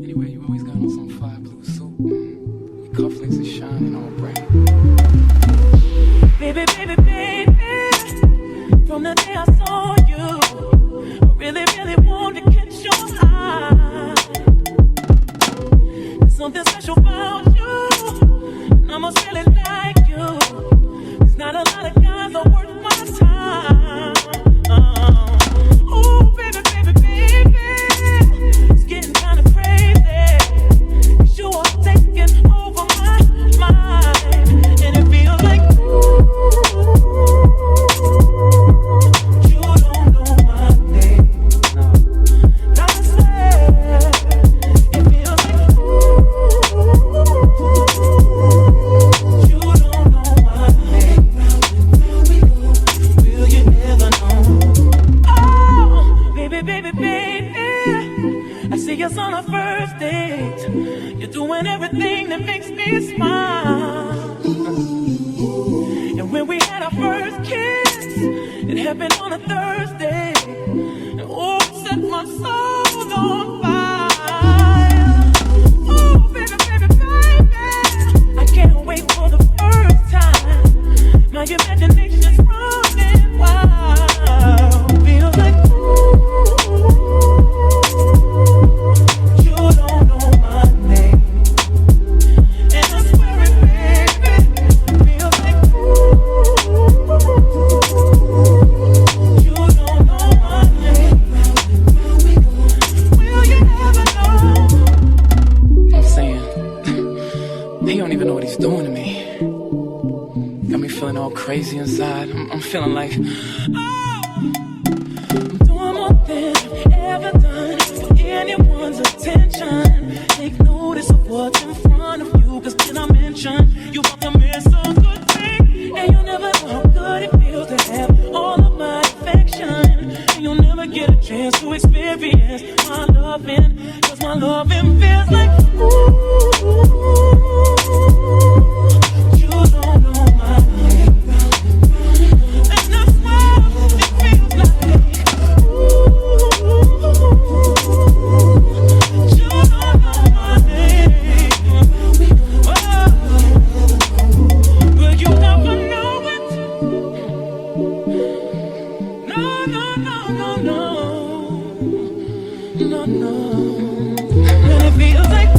Anyway, you always got on some fly blue suit. Your cufflinks are shining all bright. Baby, baby, baby, from the day I saw you, I really, really wanted to catch your eye. There's something special about you, and I must really like you. There's not a lot of guys that are worth my time. Oh, baby, baby, baby, it's getting kind of crazy. 'Cause you are taking over my mind, and it feels like you don't know my name. I swear, it feels like you don't know my name. Will you never know? Oh, baby, baby, baby, I see us on our first date. You're doing everything that makes me smile. And when we had our first kiss, it happened on a Thursday. And oh, it set my soul on fire. Oh, baby, baby, baby, I can't wait for the first time. My imagination's running wild. Feels like you don't know my name. And I swear it, baby, feels like you don't know my name. Will you ever know? I'm saying, he don't even know what he's doing to me. Got me feeling all crazy inside. I'm feeling like, I'm doing more than I've ever done for anyone's attention. Take notice of what's in front of you, 'cause did I mention you want to miss a good thing? And you'll never know how good it feels to have all of my affection. And you'll never get a chance to experience my loving, 'cause my loving feels like you don't know my name. And I swear it feels like you don't know my name. Oh, but you never know it. No, no, no, no, no, no, no. And it feels like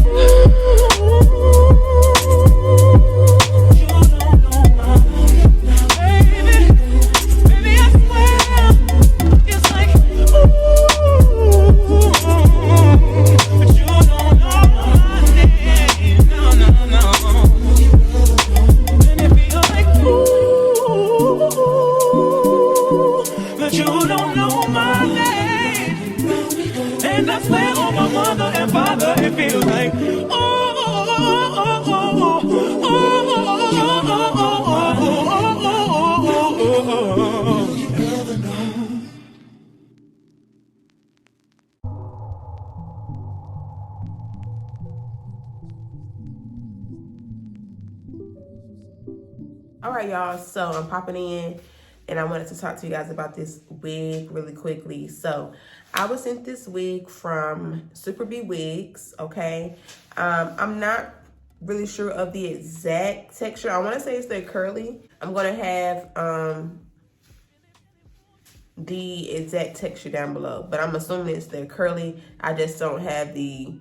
you don't know my name. Baby, baby, I swear it's like but you don't know my name. No, no, no. And it feels like but you don't know my name. And I swear on my mother and father, it feels like All right, y'all, so I'm popping in and I wanted to talk to you guys about this wig really quickly. So I was sent this wig from SuperBWigs, okay? I'm not really sure of the exact texture. I want to say it's their curly. I'm going to have the exact texture down below, but I'm assuming it's their curly. I just don't have the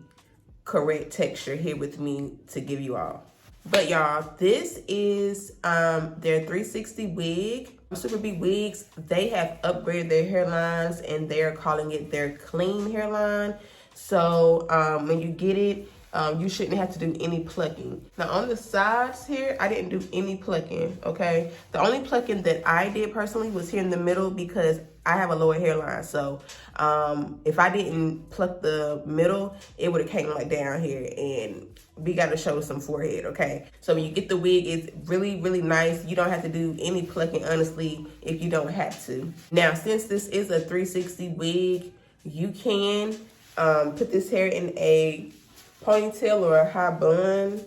correct texture here with me to give you all. But y'all, this is their 360 wig. SuperBWigs, they have upgraded their hairlines and they're calling it their clean hairline. So when you get it, you shouldn't have to do any plucking. Now on the sides here, I didn't do any plucking, okay? The only plucking that I did personally was here in the middle because I have a lower hairline. So if I didn't pluck the middle, it would have came like down here and we got to show some forehead, okay? So when you get the wig, it's really, really nice. You don't have to do any plucking, honestly, if you don't have to. Now, since this is a 360 wig, you can put this hair in a ponytail or a high bun,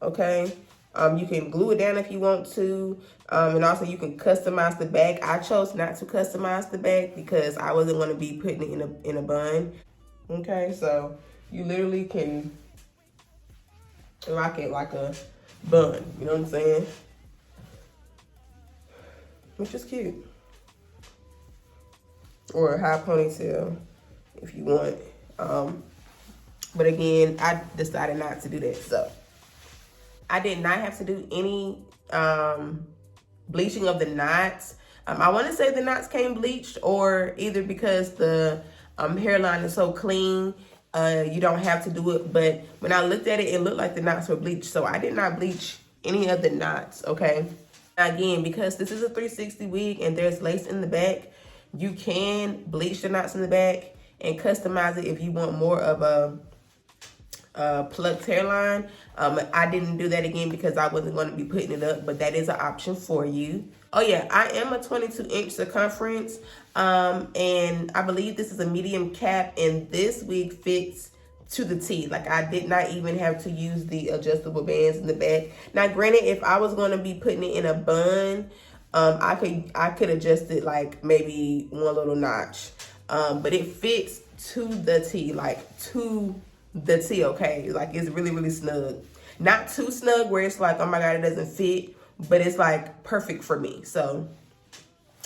okay? You can glue it down if you want to. And also you can customize the back. I chose not to customize the back because I wasn't going to be putting it in a bun. Okay, so you literally can rock it like a bun. You know what I'm saying? Which is cute. Or a high ponytail if you want. But again, I decided not to do that. So I did not have to do any bleaching of the knots. I want to say the knots came bleached, or either because the hairline is so clean, you don't have to do it. But when I looked at it, it looked like the knots were bleached. So I did not bleach any of the knots, okay? Again, because this is a 360 wig and there's lace in the back, you can bleach the knots in the back and customize it if you want more of a plucked hairline. I didn't do that again because I wasn't going to be putting it up, but that is an option for you. Oh yeah, I am a 22-inch circumference, and I believe this is a medium cap, and this wig fits to the T. Like, I did not even have to use the adjustable bands in the back. Now granted, if I was going to be putting it in a bun, I could adjust it like maybe one little notch, but it fits to the T, like to the T, okay? Like, it's really, really snug. Not too snug where it's like, oh my God, it doesn't fit, but it's like perfect for me. So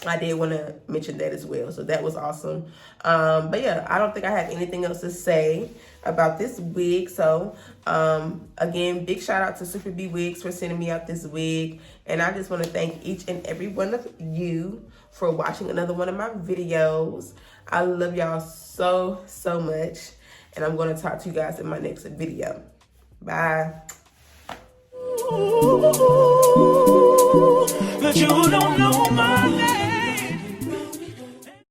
I did want to mention that as well. So that was awesome. But yeah, I don't think I have anything else to say about this wig. So again, big shout out to SuperBWigs for sending me out this wig. And I just want to thank each and every one of you for watching another one of my videos. I love y'all so, so much. And I'm going to talk to you guys in my next video. Bye.